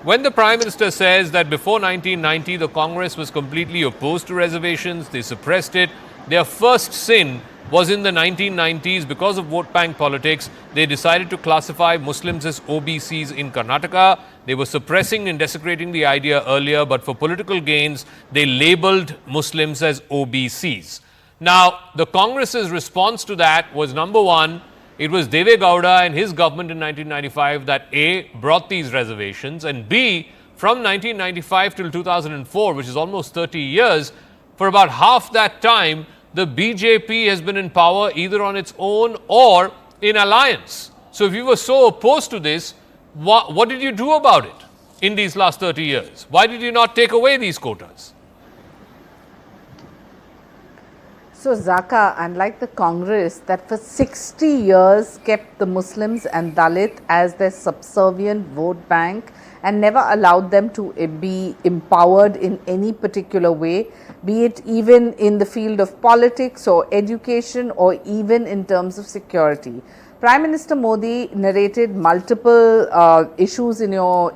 when the Prime Minister says that before 1990 the Congress was completely opposed to reservations, they suppressed it, their first sin was in the 1990s because of vote bank politics. They decided to classify Muslims as OBCs in Karnataka. They were suppressing and desecrating the idea earlier, but for political gains, they labeled Muslims as OBCs. Now, the Congress's response to that was number one, it was Deve Gowda and his government in 1995 that A, brought these reservations, and B, from 1995 till 2004, which is almost 30 years, for about half that time, the BJP has been in power either on its own or in alliance. So if you were so opposed to this, what did you do about it in these last 30 years? Why did you not take away these quotas? So Zaka, unlike the Congress that for 60 years kept the Muslims and Dalit as their subservient vote bank and never allowed them to be empowered in any particular way, be it even in the field of politics or education or even in terms of security. Prime Minister Modi narrated multiple issues in your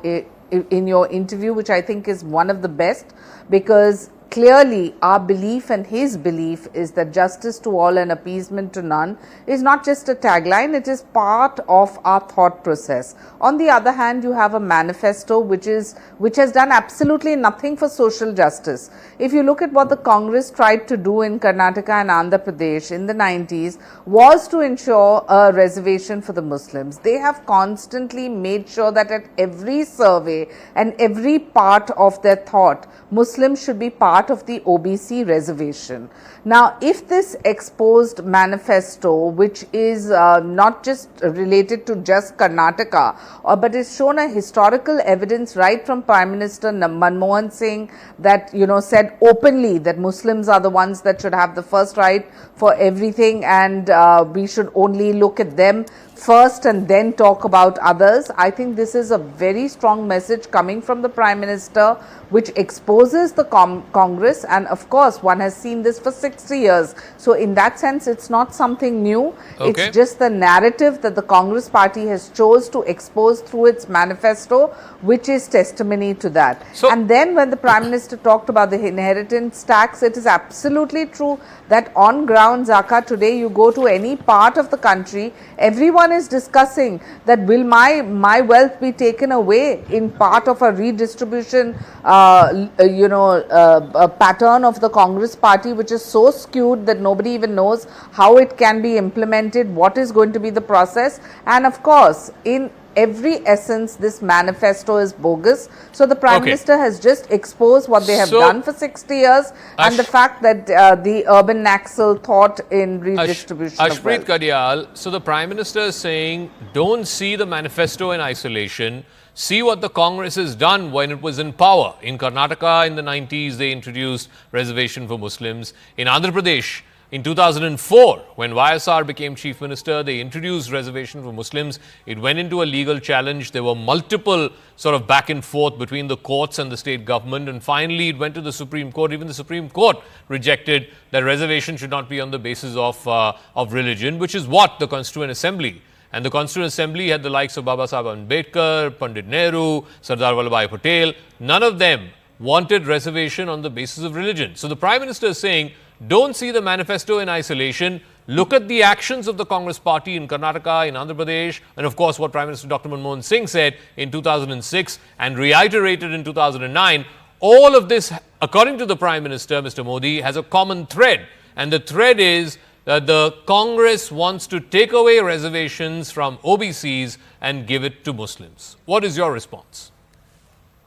interview, which I think is one of the best, because clearly our belief and his belief is that justice to all and appeasement to none is not just a tagline, it is part of our thought process. On the other hand, you have a manifesto which has done absolutely nothing for social justice. If you look at what the Congress tried to do in Karnataka and Andhra Pradesh in the 90s, was to ensure a reservation for the Muslims. They have constantly made sure that at every survey and every part of their thought, Muslims should be part of the OBC reservation. Now, if this exposed manifesto, which is not just related to just Karnataka, but it's shown a historical evidence right from Prime Minister Manmohan Singh that, said openly that Muslims are the ones that should have the first right for everything, and we should only look at them first and then talk about others. I think this is a very strong message coming from the Prime Minister, which exposes the Congress, and of course one has seen this for 60 years. So in that sense, it's not something new. Okay. It's just the narrative that the Congress party has chose to expose through its manifesto, which is testimony to that. So, and then when the Prime Minister talked about the inheritance tax, it is absolutely true that on ground, Zaka, today you go to any part of the country, everyone is discussing that will my wealth be taken away in part of a redistribution a pattern of the Congress party, which is so skewed that nobody even knows how it can be implemented, what is going to be the process. And of course, in every essence, this manifesto is bogus. So the Prime Minister has just exposed what they have done for 60 years and the fact that the urban Naxal thought in redistribution of wealth. Kadial, so the Prime Minister is saying, don't see the manifesto in isolation. See what the Congress has done when it was in power. In Karnataka in the 90s, they introduced reservation for Muslims. In Andhra Pradesh, in 2004, when YSR became Chief Minister, they introduced reservation for Muslims. It went into a legal challenge. There were multiple sort of back and forth between the courts and the state government. And finally, it went to the Supreme Court. Even the Supreme Court rejected that reservation should not be on the basis of religion, which is what the Constituent Assembly. And the Constituent Assembly had the likes of Baba Saheb Ambedkar, Pandit Nehru, Sardar Vallabhbhai Patel. None of them wanted reservation on the basis of religion. So the Prime Minister is saying, don't see the manifesto in isolation. Look at the actions of the Congress party in Karnataka, in Andhra Pradesh, and of course what Prime Minister Dr. Manmohan Singh said in 2006 and reiterated in 2009. All of this, according to the Prime Minister, Mr. Modi, has a common thread. And the thread is that the Congress wants to take away reservations from OBCs and give it to Muslims. What is your response?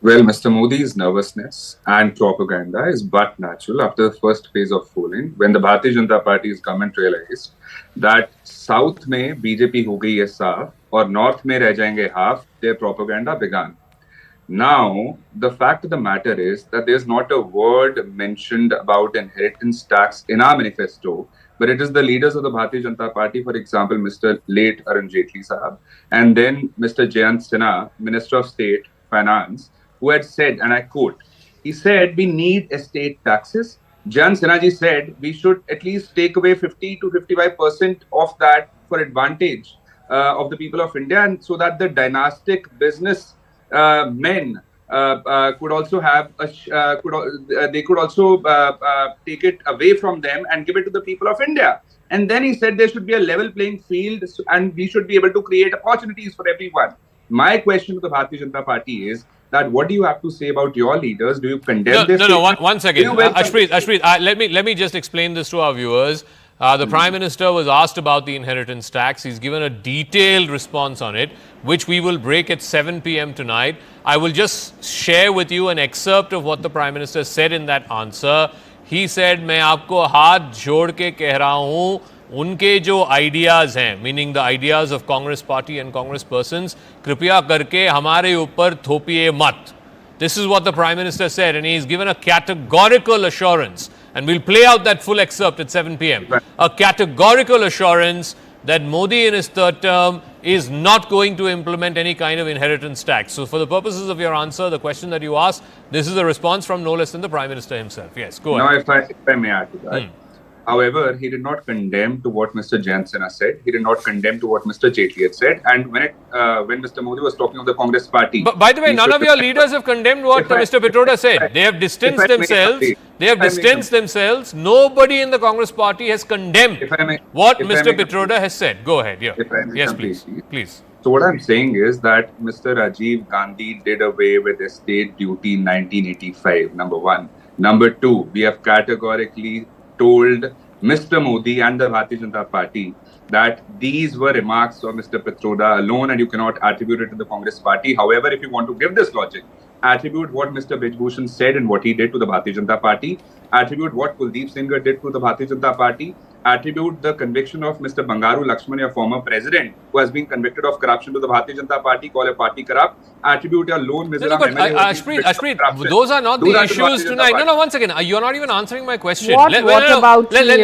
Well, Mr. Modi's nervousness and propaganda is but natural after the first phase of fooling, when the Bharatiya Janata Party's government realized that South mein BJP hogai hai saaf or North mein reh jayenge half, their propaganda began. Now, the fact of the matter is that there's not a word mentioned about inheritance tax in our manifesto, but it is the leaders of the Bharatiya Janata Party, for example, Mr. late Arun Jaitley Sahab, and then Mr. Jayant Sinha, Minister of State Finance, who had said, and I quote, he said, we need estate taxes. Jayant Sinha ji said, we should at least take away 50 to 55% of that for advantage of the people of India, and so that the dynastic business men could also have they could also take it away from them and give it to the people of India. And then he said there should be a level playing field and we should be able to create opportunities for everyone. My question to the Bharatiya Janata Party is that what do you have to say about your leaders? Do you condemn this? No, one second. Ashpreet, let me just explain this to our viewers. The Prime Minister was asked about the inheritance tax. He's given a detailed response on it, which we will break at 7 p.m. tonight. I will just share with you an excerpt of what the Prime Minister said in that answer. He said, मैं आपको हाथ जोड़ के कह रहा हूँ, उनके जो आइडियाज़ हैं, meaning the ideas of Congress party and Congress persons, कृपया करके हमारे ऊपर थोपिए मत. This is what the Prime Minister said, and he's given a categorical assurance. And we'll play out that full excerpt at 7 p.m. Right. A categorical assurance that Modi in his third term is not going to implement any kind of inheritance tax. So for the purposes of your answer, the question that you asked, this is a response from no less than the Prime Minister himself. Yes, go ahead. Now, if I may add to that. However, he did not condemn to what Mr. Jansena said. He did not condemn to what Mr. Jaitley had said. And when Mr. Modi was talking of the Congress party... But by the way, none of your leaders have condemned what Mr. Pitroda said. They have distanced themselves. They have distanced themselves. Nobody in the Congress party has condemned what Mr. Pitroda has said. Go ahead. Yeah. Yes, please. So what I'm saying is that Mr. Rajiv Gandhi did away with estate duty in 1985, number one. Number two, we have categorically told Mr. Modi and the Bharatiya Janata Party that these were remarks of Mr. Pitroda alone and you cannot attribute it to the Congress party. However, if you want to give this logic, attribute what Mr. Bijbhushan said and what he did to the Bharatiya Janata Party, attribute what Kuldeep Singh did to the Bharatiya Janata Party, attribute the conviction of Mr. Bangaru Lakshman, your former president, who has been convicted of corruption to the Bharatiya Janata Party, call a party corrupt, attribute your lone Mizoram MLA. Ashpreet, those are not the issues tonight. No, one second. You're not even answering my question. What about let's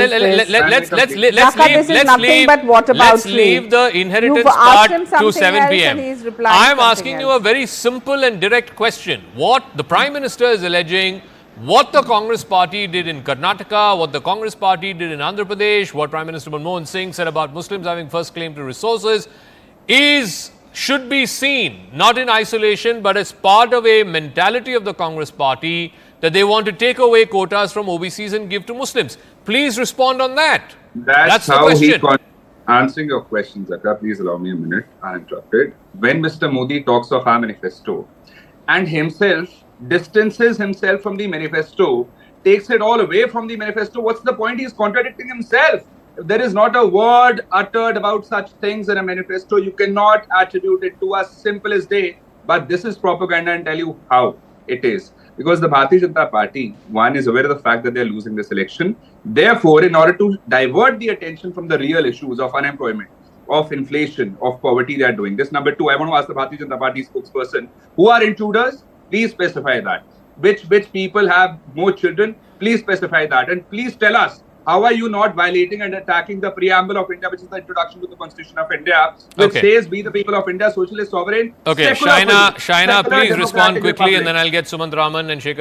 leave the inheritance part to 7 p.m. I am asking you a very simple and direct question. What the Prime Minister is alleging, what the Congress party did in Karnataka, what the Congress party did in Andhra Pradesh, what Prime Minister Manmohan Singh said about Muslims having first claim to resources should be seen not in isolation but as part of a mentality of the Congress party that they want to take away quotas from OBCs and give to Muslims. Please respond on that. That's the question. Answering your question, Zaka, please allow me a minute uninterrupted. When Mr. Modi talks of our manifesto and himself distances himself from the manifesto, takes it all away from the manifesto, what's the point? He's contradicting himself. If there is not a word uttered about such things in a manifesto, you cannot attribute it to us, simple as day. But this is propaganda and tell you how it is. Because the Bharatiya Janata Party, one, is aware of the fact that they are losing this election. Therefore, in order to divert the attention from the real issues of unemployment, of inflation, of poverty, they are doing this. Number two, I want to ask the Bharatiya Janata Party spokesperson, who are intruders? Please specify that. Which people have more children? Please specify that. And please tell us, how are you not violating and attacking the preamble of India, which is the introduction to the Constitution of India, which says, we the people of India, socialist, sovereign. Okay, Shaina, please respond quickly and then I'll get Sumant Raman and Shekhar